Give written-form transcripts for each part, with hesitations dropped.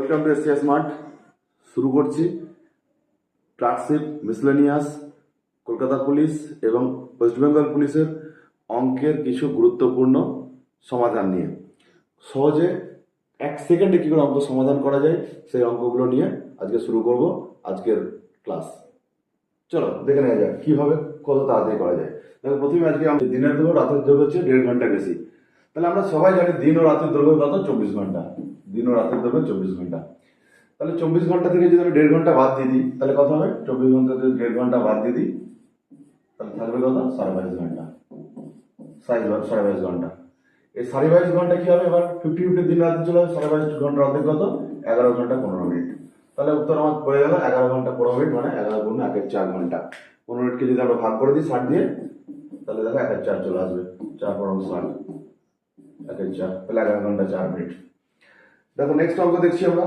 Welcome to SCI smart. শুরু করছি clerkship, miscellaneous, Kolkata police এবং ওয়েস্ট বেঙ্গল পুলিশের অঙ্কের কিছু গুরুত্বপূর্ণ সমাধান নিয়ে। সহজে 1 সেকেন্ডে কী করে অঙ্ক সমাধান করা যায় সেই অঙ্কগুলো নিয়ে আজকে শুরু করব আজকের ক্লাস। চলো দেখে নেওয়া যাক কীভাবে কত তাড়াতাড়ি করা যায়। দেখো, প্রথমে আজকে আমরা দিনের দৈর্ঘ্য রাতের দৈর্ঘ্য হচ্ছে 1.5 ঘন্টা বেশি। তাহলে আমরা সবাই জানি দিন ও রাতের দৈর্ঘ্য কত? 24 ঘন্টা। দিন ও রাতের দৈর্ঘ্য 24 ঘন্টা। তাহলে 24 ঘন্টা থেকে যদি আমি 1.5 ঘন্টা বাদ দিয়ে দিই তাহলে কত হবে? 24 ঘন্টা থেকে 1.5 ঘন্টা বাদ দিয়ে দিই তাহলে থাকবে কত? 22.5 ঘন্টা। 22.5 ঘন্টা। এই 22.5 ঘন্টা কি হবে? এবার 50-50 দিন রাতে চলে যাবে। 22.5 ঘন্টা অর্ধেক কত? 11 ঘন্টা 15 মিনিট। তাহলে উত্তর আমার পড়ে গেল 11 ঘন্টা 15 মিনিট, মানে 11 গুণ 1/4 ঘন্টা। 15 মিনিটকে যদি আমরা ভাগ করে দিই 60 দিয়ে, তাহলে দেখো 1/4 চলে আসবে। 4 × 60, 1/4, তাহলে 11 ঘন্টা 4 মিনিট। দেখো নেক্সট অঙ্ক দেখছি আমরা।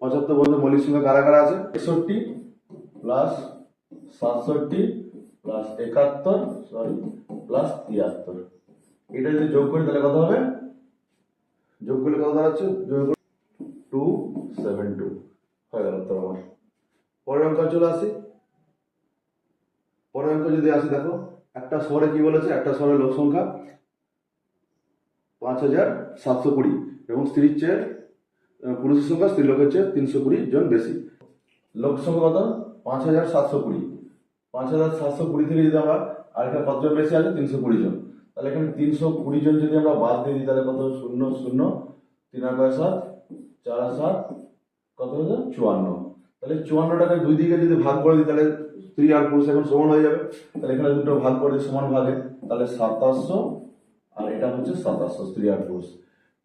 75 বন্ধু মৌলিক সংখ্যা কারা কারা আছে? 61 প্লাস 67 প্লাস 71 প্লাস 73। এটা যদি যোগ করি তাহলে কত হবে? যোগ করলে কত দাঁড়াচ্ছে? 272 হয়ে গেল তো আমার। পরের অঙ্ক চলে আসি। পরের অঙ্ক যদি আসি, দেখো একটা শহরে কি বলেছে? একটা শহরের লোক সংখ্যা 5720 এবং স্ত্রীর চেয়ে পুরুষের সংখ্যা স্ত্রী লোকের চেয়ে 320 জন বেশি। লোক সংখ্যা কত? 5720। 5720 থেকে যদি আমরা আর এখানে কতজন বেশি আছে? 320 জন। তাহলে এখানে 320 জন যদি আমরা বাদ দিয়ে দিই তাহলে কত? 0 0 3 আর 7 4 আর 7 কত হচ্ছে? 54। তাহলে 54টাকে দুই দিকে যদি ভাগ করে দিই তাহলে স্ত্রী আর পুরুষ এখন সমান হয়ে যাবে। তাহলে এখানে দুটো ভাগ করে দিই সমান ভাগে, তাহলে 2700 আর এটা হচ্ছে 2700 স্ত্রী আর পুরুষ,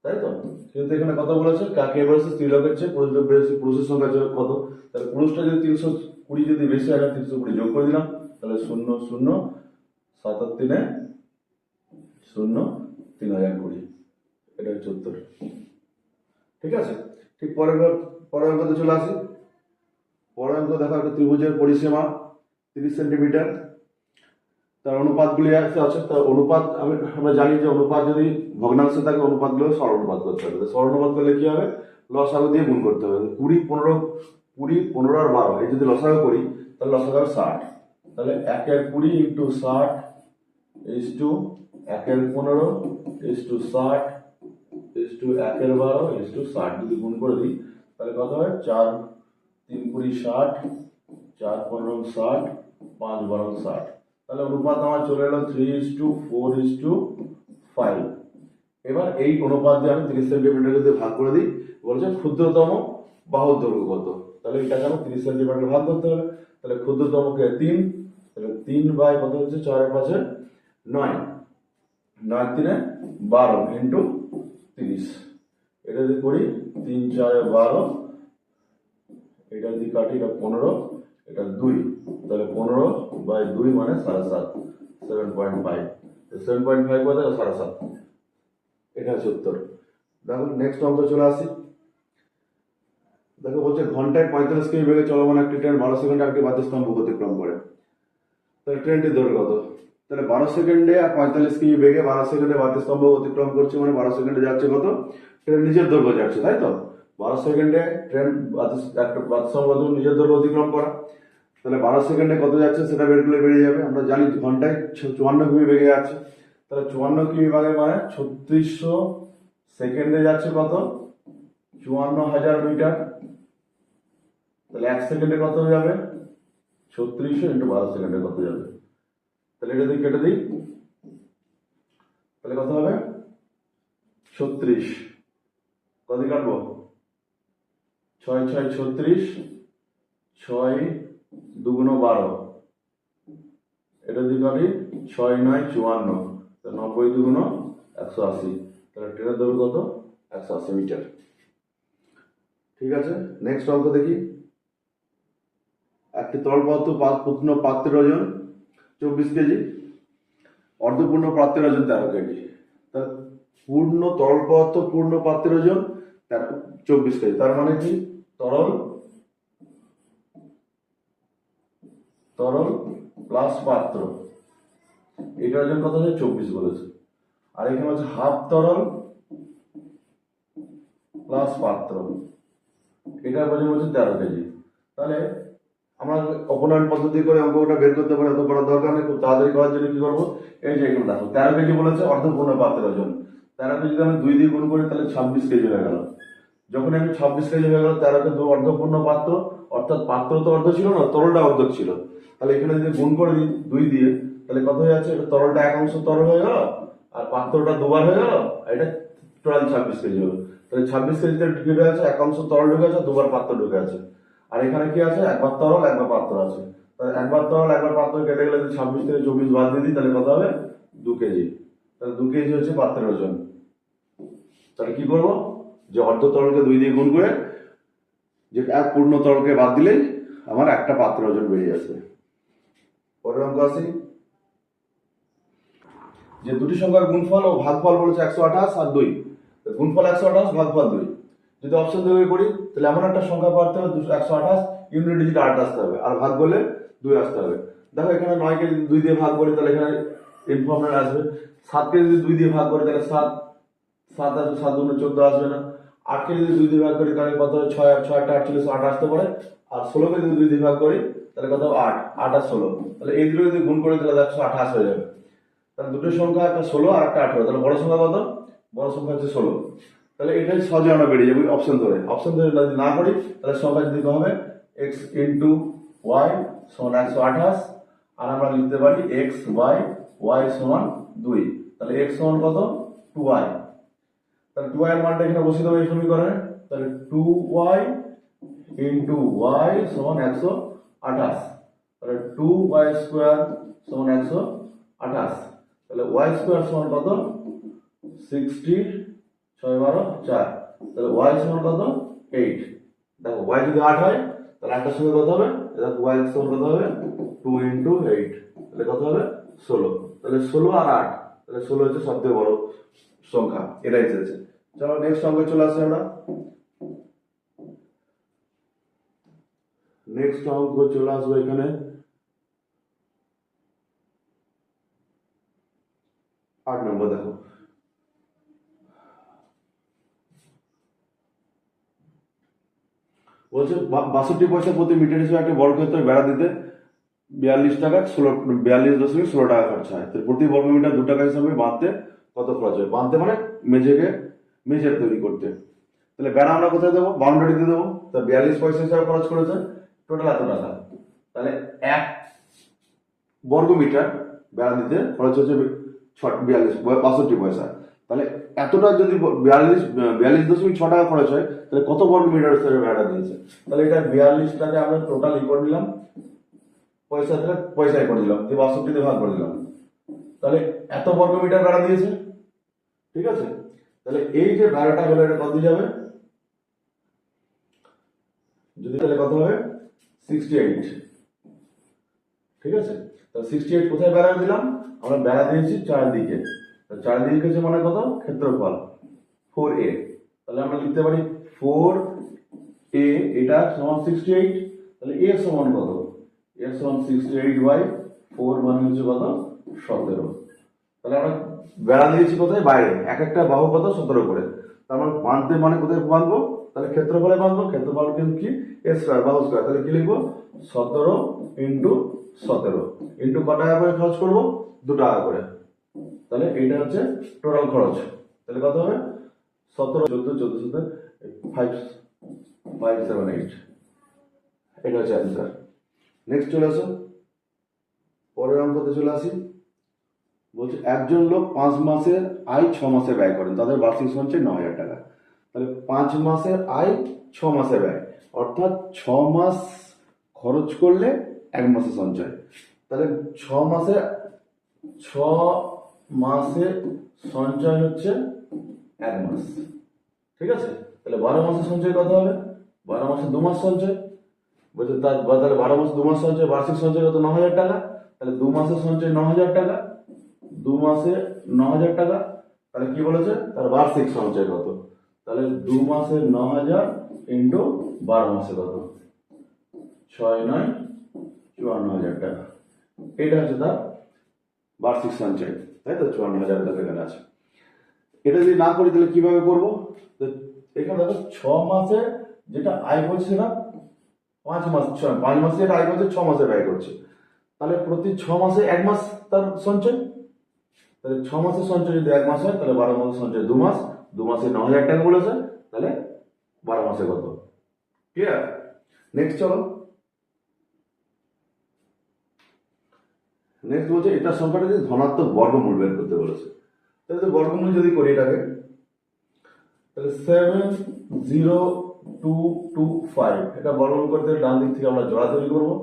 তাই তো? কিন্তু এখানে কত বলেছে? কাকে বলেছে? স্ত্রী লোকের চেয়ে পুরুষ লোক বেশি। পুরুষের সংখ্যা কত? তাহলে পুরুষটা যদি 320 যদি বেশি হয় 320 যোগ করে দিলাম, তাহলে 0 0 7 আর 3 0 3020। এটা হচ্ছে উত্তর। ঠিক আছে। ঠিক পরের অঙ্কতে চলে আসি। পরের অঙ্ক দেখো, একটা ত্রিভুজের পরিসীমা 30 সেন্টিমিটার। তার অনুপাতগুলি আছে। তার অনুপাত আমরা জানি যে অনুপাত যদি ভগ্নাংশ থাকে অনুপাতগুলো সরল করতে হবে। সরল অনুপাত করলে কি হবে? লসাগু দিয়ে গুণ করতে হবে। 20 15 আর 12 এই যদি লসাগু করি তাহলে লসাগু 60। তাহলে 1 এর 20 ইন্টু 60 ইজ টু 1 এর 15 ইজ টু 60 ইজ টু 1 এর 12 ইজ টু 60 যদি গুণ করে দিই তাহলে কত হয়? 4 3 20 60, 4 15 60, 5 12 60। তাহলে অনুপাত আমার চলে এলো 3:4:5। এবার এই অনুপাত দিয়ে আমি 30 সেন্টিমিটার যদি ভাগ করে দিই, বলছে ক্ষুদ্রতম বাহুর দৈর্ঘ্য কত? তাহলে এটাকে আমি 30 সেন্টিমিটার ভাগ করতে হবে। তাহলে ক্ষুদ্রতমকে 3, তাহলে 3 বাই কত হচ্ছে? 4 আর 5 9, 9 3 12 ইন্টু 30। এটা যদি করি 3 4 12, এটা যদি কাটি এটা 15, এটা 2, তাহলে 15/2 মানে 7.5, 7.5। 7.5 কত? 7.5। এটা হচ্ছে উত্তর। দেখো নেক্সট অঙ্ক চলে আসি। দেখো বলছে ঘন্টায় 45 কিমি বেগে চলমান একটি ট্রেন 12 সেকেন্ডে একটি বাদ্যস্তম্ভ অতিক্রম করে। তাহলে ট্রেনটির দৈর্ঘ্য কত? তাহলে 12 সেকেন্ডে আর 45 কিমি বেগে 12 সেকেন্ডে বাদ্যস্তম্ভ অতিক্রম করছে, মানে 12 সেকেন্ডে যাচ্ছে কত? ট্রেন নিজের দৈর্ঘ্য যাচ্ছে, তাই তো? 12 সেকেন্ডে ট্রেন একটা বাদ্যস্তম্ভ নিজের দৈর্ঘ্য অতিক্রম করা। তাহলে 12 সেকেন্ডে কত যাচ্ছে সেটা বের করলে বেরিয়ে যাবে। আমরা জানি ঘন্টায় 54 কিমি বেগে যাচ্ছে। তাহলে 54 কিমি বেগে মানে 3600 সেকেন্ডে যাচ্ছে কত? 54,000 মিটার। তাহলে 1 সেকেন্ডে কত হয়ে যাবে? 3600 ইন্টু 12 সেকেন্ডে কত যাবে? তাহলে এটা দিয়ে কেটে দিই, তাহলে কত হবে? 36। কত কাটবো? 6 6 36, 6 2 12। এটা দিয়ে কাটি 6 9 54, 90 2 180। তাহলে ট্রেনের দৈর্ঘ্য কত? 180 মিটার। ঠিক আছে। নেক্সট অঙ্ক দেখি। একটি তরল পদার্থ পূর্ণ পাত্রের ওজন 24 কেজি, অর্ধপূর্ণ পাত্রের ওজন 13 কেজি। তাহলে পূর্ণ তরল পদার্থ পূর্ণ পাত্রের ওজন 24 কেজি। তার মানে কি? তরল প্লাস পাত্র, এটার ওজন কত হচ্ছে? 24 বলেছে। আর এখানে হচ্ছে হাফ তরল প্লাস পাত্র, এটার ওজন হচ্ছে 13 কেজি। তাহলে আমরা অপনয়ন পদ্ধতি করে অঙ্কটা বের করতে পারি, এত করার দরকার নেই। খুব তাড়াতাড়ি করার জন্য কি করবো, এই যে এখানে দেখো 13 কেজি বলেছে অর্ধপূর্ণ পাত্রের ওজন। 13 কেজি যদি আমি 2 দিয়ে গুণ করি তাহলে 26 কেজি হয়ে গেল। যখন আমি 26 কেজি হয়ে গেল, 13 কে 2 অর্ধপূর্ণ পাত্র, অর্থাৎ পাত্র তো অর্ধ ছিল না, তরলটা অর্ধ ছিল। তাহলে এখানে যদি গুণ করে দিই 2 দিয়ে, তাহলে কত হয়ে যাচ্ছে, তরলটা এক অংশ তরল হয়ে গেল আর পাত্রটা দুবার হয়ে গেল, এটা টোটাল 26 কেজি হলো। তাহলে 26 কেজিতে ঢুকে আছে, এক অংশ তরল ঢুকে আছে, দুবার পাত্র ঢুকে আছে। আর এখানে কি আছে, একবার তরল একবার পাত্র আছে। তাহলে একবার তরল একবার পাত্র কেটে গেলে যদি 26 থেকে 24 বাদ দিয়ে দিই তাহলে কত হবে, 2 কেজি। তাহলে 2 কেজি হচ্ছে পাত্রের ওজন। তাহলে কি করবো, যে অর্ধ তরলকে 2 দিয়ে গুণ করে যে এক পূর্ণ তরলকে বাদ দিলেই আমার একটা পাত্রের ওজন বেরিয়ে আসবে। পরের অঙ্ক আসি, যে দুটি সংখ্যার গুণফল ও ভাগফল বলেছে 128 আর 2। গুণফল 128, ভাগফল 2। যদি অপশন দিয়ে করি তাহলে এমন একটা সংখ্যা পাওয়াতে হবে 128 ইউনিট ডিজিট 8 আসতে হবে, আর ভাগ করলে 2 আসতে হবে। দেখো এখানে 9 কে যদি 2 দিয়ে ভাগ করি তাহলে এখানে ইনফর্মেট আসবে। 7 কে যদি 2 দিয়ে ভাগ করি তাহলে 7 আসবে, 7 দুগুণে 14 আসবে না। 8 কে যদি 2 দিয়ে ভাগ করি তাহলে কত হবে, 6 6 48, 8 আসতে পারে। আর 16 কে যদি 2 দিয়ে ভাগ করি তাহলে কত হবে, 8 8 আর 16। তাহলে এই দুটো যদি গুণ করি তাহলে 128 হয়ে যাবে। তাহলে দুটো সংখ্যা, একটা 16 আর একটা 18। তাহলে বড় সংখ্যা কত, বড় সংখ্যা হচ্ছে 16। তাহলে এটাই সহজে আমরা বেরিয়ে যাবো অপশন ধরে। অপশন ধরে যদি না করি তাহলে সংখ্যা দিতে হবে x ইন্টু y সমান 128, আর আমরা লিখতে পারি x বাই y সমান 2। তাহলে x সমান কত, 2y। তাহলে 2y এর মানটা এখানে বসিয়ে দেবো এই সমীকরণে। তাহলে 2y ইন্টু y সমান 128। তাহলে 2y স্কোয়ার সমান 128। তাহলে y স্কোয়ার সমান কত, 60, 6 12 4। তাহলে y সমান কত, 8। দেখো y যদি 8 হয় তাহলে 8 এর সঙ্গে কত হবে, দেখো y সমান কত হবে, 2 ইন্টু 8। তাহলে কত হবে, 16। তাহলে 16 আর 8, তাহলে 16 হচ্ছে সবথেকে বড় সংখ্যা, এটাই এসেছে। চলো নেক্সট অঙ্কে চলে আসি আমরা। নেক্সট অঙ্ক চলে আসবো এখানে 8 নম্বর। দেখো বলছে 62 পয়সা প্রতি মিটার হিসেবে একটা বর্গক্ষেত্রে বেড়া দিতে 42.16 টাকা খরচা হয়। তো প্রতি বর্গ মিটার 2 টাকা হিসাবে বাঁধতে কত খরচ হয়? বাঁধতে মানে মেঝে তৈরি করতে। তাহলে বেড়া আমরা কোথায় দেবো, বাউন্ডারিতে দেবো। তো 42 পয়সা হিসাবে খরচ করেছে, টোটাল এত টাকা। তাহলে 1 বর্গ মিটার বেড়া দিতে খরচ হচ্ছে 62 পয়সা। তাহলে এতটা যদি 42.6 টাকা খরচ হয় তাহলে কত বর্গ মিটার হিসেবে বেড়া দিয়েছে? তাহলে এটা 42টাকে আমরা টোটাল করে নিলাম, পয়সা থেকে পয়সায় করে দিলাম, 62 দিয়ে ভাগ করে দিলাম। তাহলে এত বর্গ মিটার বেড়া দিয়েছে, ঠিক আছে। তাহলে এই যে বেড়াটা হলো এটা কত যাবে, যদি তাহলে কত হবে, 68, ঠিক আছে। তাহলে 68 কোথায় বেড়া দিলাম, আমরা বেড়া দিয়েছি চারদিকে। চারদিকে হচ্ছে মানে কত, ক্ষেত্রফল 4a। তাহলে আমরা লিখতে পারি 4a, এটা সমান 68। তাহলে a সমান কত, a সমান 68 বাই 4 মানে হচ্ছে কত, 17। তাহলে আমরা বেড়া দিয়েছি কোথায়, বাইরে। এক একটা বাহু কত, 17 করে। তাহলে আমরা বাঁধতে মানে কোথায় বাঁধবো, তাহলে ক্ষেত্রফলে বাঁধবো। ক্ষেত্রফল কিন্তু কি, a স্কয়ার, বাহু স্কয়ার। তাহলে কি লিখবো, 17 ইন্টু 17 ইন্টু কত টাকা করে খরচ করবো, 2 টাকা করে। তাহলে এইটা হচ্ছে টোটাল খরচ। তাহলে কত হবে, 17 14 14 578। এটা হচ্ছে অ্যান্সার। নেক্সট চলে আসো, পরের অঙ্কতে চলে আসি। বলছে একজন লোক 5 মাসের আয় 6 মাসে ব্যয় করেন, তাদের বার্ষিক সঞ্চয় 9,000 টাকা। তাহলে 5 মাসের আয় 6 মাসে ব্যয়, অর্থাৎ 6 মাস খরচ করলে 1 মাসে সঞ্চয়। তাহলে 6 মাসে সঞ্চয় হচ্ছে 1 মাস, ঠিক আছে। তাহলে 12 মাসে সঞ্চয় কত হবে, 12 মাসে 2 মাস সঞ্চয় বলছে। তাহলে 12 মাসে 2 মাস সঞ্চয়, বার্ষিক সঞ্চয় কত, 9,000 টাকা। তাহলে 2 মাসে সঞ্চয় 9,000 টাকা, 2 মাসে 9,000 টাকা। তাহলে কি বলেছে, তার বার্ষিক সঞ্চয় কত, তাহলে 2 মাসে 9,000 ইন্টু 12 মাসে কত, 6 9 54,000 টাকা। এটা হচ্ছে তার বার্ষিক সঞ্চয়, তাই তো, 54,000 টাকা এখানে আছে। এটা যদি না করি তাহলে কিভাবে করবো, এখানে দেখো 6 মাসে যেটা আয় করছে সেটা 5 মাস 5 মাসে যেটা আয় করছে 6 মাসে ব্যয় করছে, তাহলে প্রতি 6 মাসে 1 মাস তার সঞ্চয়। তাহলে 6 মাসের সঞ্চয় যদি 1 মাস হয় তাহলে 12 মাসের সঞ্চয় 2 মাস, 2 মাসে 9,000 টাকা বলেছে, তাহলে 12 মাসে কত? ক্লিয়ার? নেক্সট চলো, নেক্সট বলছে এটার সংখ্যাটা যদি ধনাত্মক বর্গমূল বের করতে বলেছে। তাহলে বর্গমূল যদি করি এটাকে, তাহলে 70225 এটা বর্গমূল করতে ডান দিক থেকে আমরা জোড়া তৈরি করবো।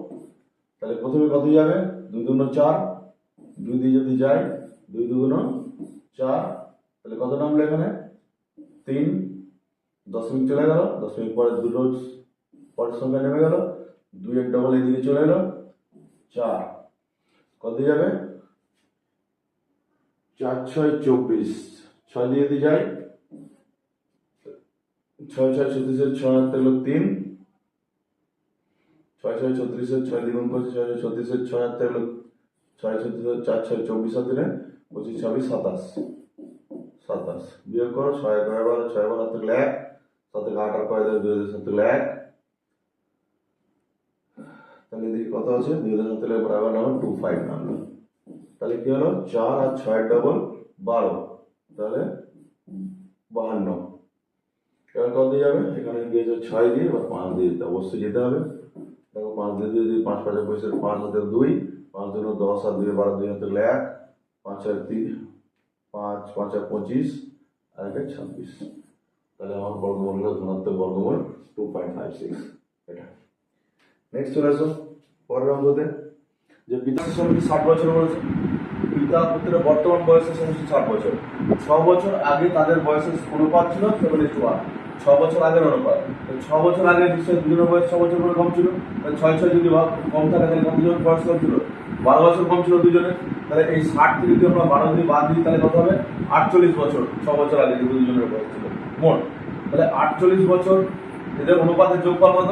তাহলে প্রথমে কত যাবে? 2 2 4, 2 দিয়ে যদি যাই 2 2 4, তাহলে কত নামলো এখানে? 3, দশমিক চলে গেল, দশমিক পরে দুটো পরের সংখ্যা নেমে গেল, 2 1 ডবল এদিকে চলে এলো, 4 কত যাবে? 4 6 24, 6 দিয়ে যদি যাই 6 6 36 6 হাতে হলো 3, 6 6 36 6 দ্বিগুণ করছে 6 6 36 6 হাতে হলো 6 36 4 6 24 হাতে 25 26 27, 27 বিয়োগ করো 6 1 12 6 12 হাতে 1, 7 8 আর কয় 2 7 1, তাহলে দেখি কত আছে? 2007 বরাবর নাম 25 নামলো। তাহলে কি হলো? 4 আর 6 ডবল 12, তাহলে 52। এবার কত দিয়ে যাবে? এখানে দিয়েছে 6 দিয়ে, এবার 5 দিয়ে দিতে অবশ্যই যেতে হবে। দেখো 5 দিয়ে যদি 5 5 25, 5 হাতে 2, 5 2 10 আর 2 12, 2 হাতে 1, 5 6 3, 5 5 25 আর 1 26। তাহলে আমার বর্গমূল হলো ধনাত্মক বর্গমূল 2.56 এটা। নেক্সট চলে আসো পরের অঙ্কতে, যে পিতার সমষ্টি 60 বছর বলেছে। পিতা পুত্রের বর্তমান বয়সের সমষ্টি 60 বছর। 6 বছর আগে তাদের বয়সের অনুপাত ছিল 7:1, 6 বছর আগের অনুপাত। 6 বছর আগে নিশ্চয়ই দুজনের বয়স 6 বছর করে কম ছিল, 6 6 যদি কম থাকে তাহলে কতজন বয়স কম ছিল? 12 বছর কম ছিল দুজনের। তাহলে এই 60 থেকে যদি আমরা 12 দিয়ে বাদ দিই তাহলে কত হবে? 48 বছর 6 বছর আগে যে দুজনের বয়স ছিল মোট। তাহলে 48 বছর এদের অনুপাতের যোগফল কত?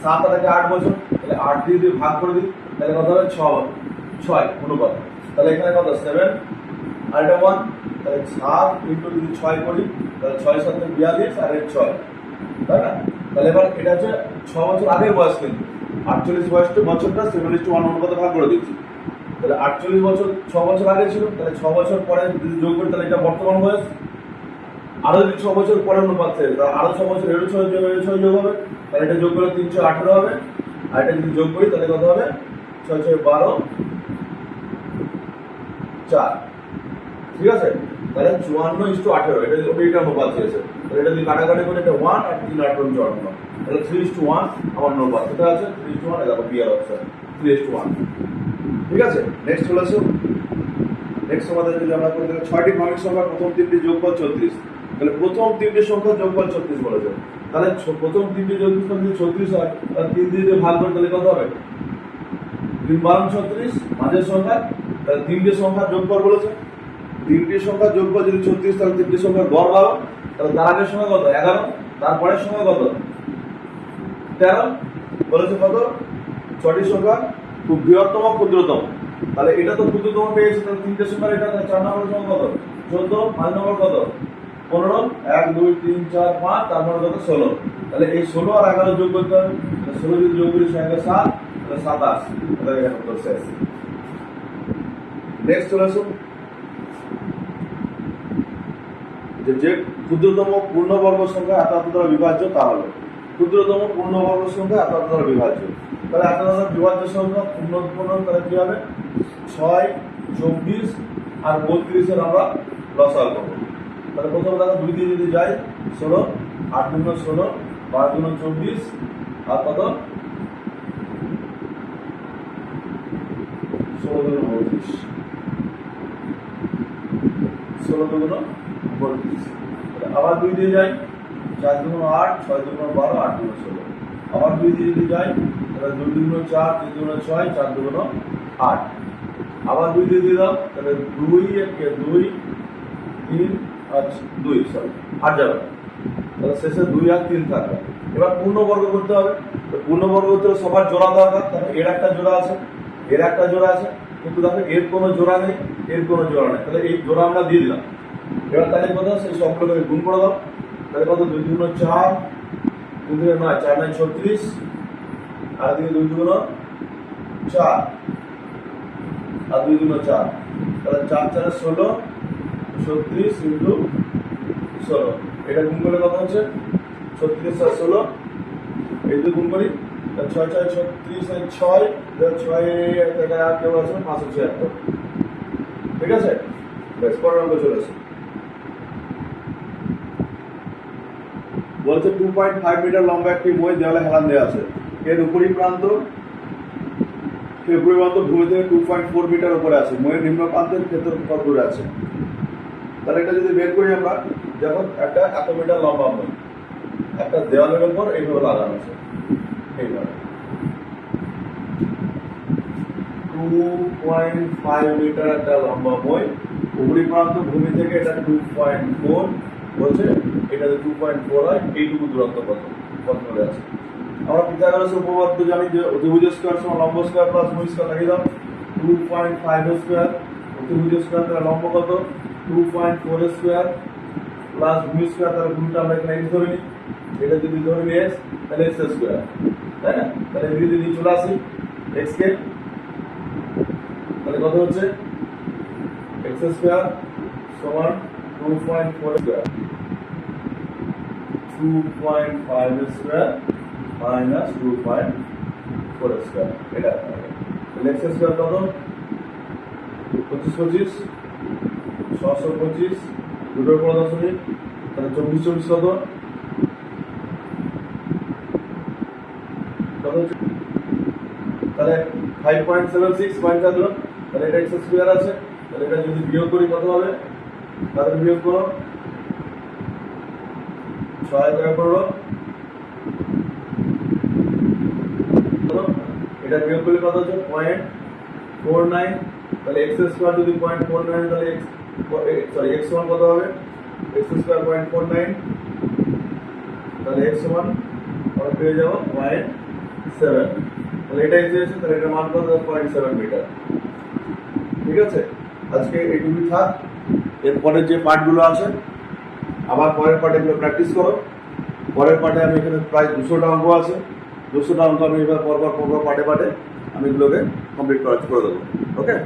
7 আর 8 বছর, তাহলে 8 দিয়ে যদি ভাগ করে দিই তাহলে কত হবে? 6 অনুপাত। তাহলে এখানে কত? 7 আর এটা 1, তাহলে 7 ইন্টু যদি 6 করি তাহলে 6 7 42 আর 1 6, তাই না? তাহলে এবার এটা হচ্ছে 6 বছর আগের বয়স, কিন্তু 48 বছরটা 7:1 অনুপাতে ভাগ করে দিচ্ছি। তাহলে 48 বছর 6 বছর আগে ছিল, তাহলে 6 বছর পরে যদি যোগ করি তাহলে এটা বর্তমান বয়স। আরো যদি 6 বছর পরে অনুপাত থাকে তাহলে আরো 6 বছর এর 6 যোগ হবে, তাহলে এটা যোগ করলে 318 হবে। আর এটা যদি যোগ করি তাহলে কত হবে? 6 6 12 4, ঠিক আছে? তাহলে 54:18 এটা এইটা অনুপাত চেয়েছে। তাহলে এটা যদি কাটাকাটি করে এটা 1 আর 3 8 54, তাহলে 3:1 আমার অনুপাত এটা আছে 3:1। দেখো বি আর অপশন 3:1, ঠিক আছে? নেক্সট চলে আসো। নেক্সট আমাদের যদি আমরা করে দেখো 6টি ক্রমিক সংখ্যা প্রথম তিনটি যোগফল 36, তাহলে প্রথম তিনটি সংখ্যা যোগফল 36 বলেছে। তাহলে প্রথম তিনটি যোগফল যদি 36 হয় তাহলে 3 দিয়ে ভাগ করে তাহলে কত হবে? 3 12 36, মাঝের সংখ্যা, তাহলে তিনটি সংখ্যা যোগফল বলেছে। তিনটি সংখ্যা যোগফল যদি 36, তাহলে তিনটি সংখ্যার গড় 12, তাহলে তার আগের সংখ্যা কত? 11, তারপরের সংখ্যা কত? 13 বলেছে। কত? 6টি সংখ্যা খুব বৃহত্তম ক্ষুদ্রতম, তাহলে এটা তো ক্ষুদ্রতম পেয়েছে, তাহলে তিনটে সংখ্যা এটা 4 নম্বর সংখ্যা কত? 14, 5 নম্বর কত? 15, 1 2 3 4 5, তারপরে কত? 16। তাহলে এই 16 আর 11 যোগ করতে হবে, 16 যদি যোগ করি 7 তাহলে 27, তাহলে এখানে উত্তর শেষ। নেক্সট চলে আসুন, যে ক্ষুদ্রতম পূর্ণবর্গ সংখ্যা এত দ্বারা বিভাজ্য তা হলো। ক্ষুদ্রতম পূর্ণবর্গ সংখ্যা এত দ্বারা বিভাজ্য, তাহলে এত দ্বারা বিভাজ্য সংখ্যা পূর্ণ, তাহলে কি হবে? 6 24 আর 32 এর আমরা লসাগু করবো। তাহলে প্রথমে দেখো 2 দিয়ে যদি যাই 16, 8 2 16, 12 2 24 আর কত? 16 2 32, 16 2 32। আবার 2 দিয়ে যাই 4 2 8, 6 2 12, 8 2 16। আবার 2 দিয়ে যদি যাই তাহলে 2 2 4, 3 2 6, 4 2 8। আবার 2 দিয়ে দিলাম তাহলে 2 1 2 3 আর 2, সরি 8 যাবে, তাহলে শেষে 2 আর 3 থাকবে। এবার পূর্ণবর্গ করতে হবে, তো পূর্ণবর্গ করতে সবার জোড়া দরকার। তাহলে এর একটা জোড়া আছে, এর একটা জোড়া আছে, কিন্তু দেখো এর কোনো জোড়া নেই, এর কোনো জোড়া নেই, তাহলে এই জোড়া আমরা দিয়ে দিলাম। এবার তাহলে কথা সেই সবগুলোকে গুণ করে দাও, তাহলে কত 2 2 4, 2 2 9, 4 9 36, আর দিকে 2 2 4, আর 2 2 4, তাহলে 4 4 16, 36 ইন্টু 16, এটা গুণ করলে কত হচ্ছে 36 আর 16, এই যে গুণ করি 6 6 36 আর 6, 6 এটা কেউ আছে 576, ঠিক আছে। বেশ, পরের অঙ্ক চলে আসে। বলছে 2.5 মিটার লম্বা একটি মই দেওয়ালে হেলান দেওয়া আছে, এর উপরি প্রান্ত ভূমি থেকে 2.4 মিটার উপরে আছে, মইয়ের নিম্ন প্রান্তের ক্ষেত্র কত দূরে আছে। তাহলে এটা যদি বের করি আমরা, যখন একটা এত মিটার লম্বা মই একটা দেওয়ালের উপর এইভাবে লাগানো আছে, এইভাবে 2.5 মিটার একটা লম্বা মই, উপরি প্রান্ত ভূমি থেকে এটা 2.4 বলছে, এটাতে 2.4 হয়, এইটুকু দূরত্ব কত করে আছে। আমরা পিথাগোরাসের উপপাদ্য জানি যে অতিভুজ স্কয়ার সমান লম্ব স্কয়ার প্লাস ভূমি স্কয়ার, লাগিয়ে দাও 2.5 স্কয়ার অতিভুজ স্কয়ার, তাহলে লম্ব কত 2.4 স্কয়ার প্লাস ভূমি স্কয়ার, তাহলে ভূমিটা আমরা এখানে x ধরে নিই, এটা যদি ধরে নিই x, তাহলে x স্কয়ার, তাই না। তাহলে ধীরে ধীরে চলে আসি x কে, তাহলে কত হচ্ছে x স্কয়ার সমান 2.4 স্কয়ার, 2.5 স্কয়ার মাইনাস 2.4 স্কয়ার, এটা তাহলে x স্কয়ার কত 25 25 625, দুটোর পর দশমিক, তাহলে 24 24 কত হচ্ছে, তাহলে 5.76 পয়েন্ট থাকলো, তাহলে এটা x স্কয়ার আছে, তাহলে এটা যদি বিয়োগ করি কত হবে, তাহলে বিয়োগ করো 6 করে করো, এটা বিয়োগ করলে কত হচ্ছে 0.49, তাহলে x স্কয়ার যদি 0.49, তাহলে x সমান কত হবে, x স্কয়ার 0.49, তাহলে x সমান আমরা পেয়ে যাবো 0.7, তাহলে এটা এসে আছে, তাহলে এটা মান কত 0.7 মিটার। ঠিক আছে, আজকে এইটুকুই থাক, এরপরে যে পার্টগুলো আছে আবার পরের পার্টে এগুলো প্র্যাকটিস করো। পরের পার্টে আমি এখানে প্রায় 200টা অঙ্ক আছে, 200টা অঙ্ক আমি এবার পরপর পার্টে আমি এগুলোকে কমপ্লিট করে দেবো। ওকে।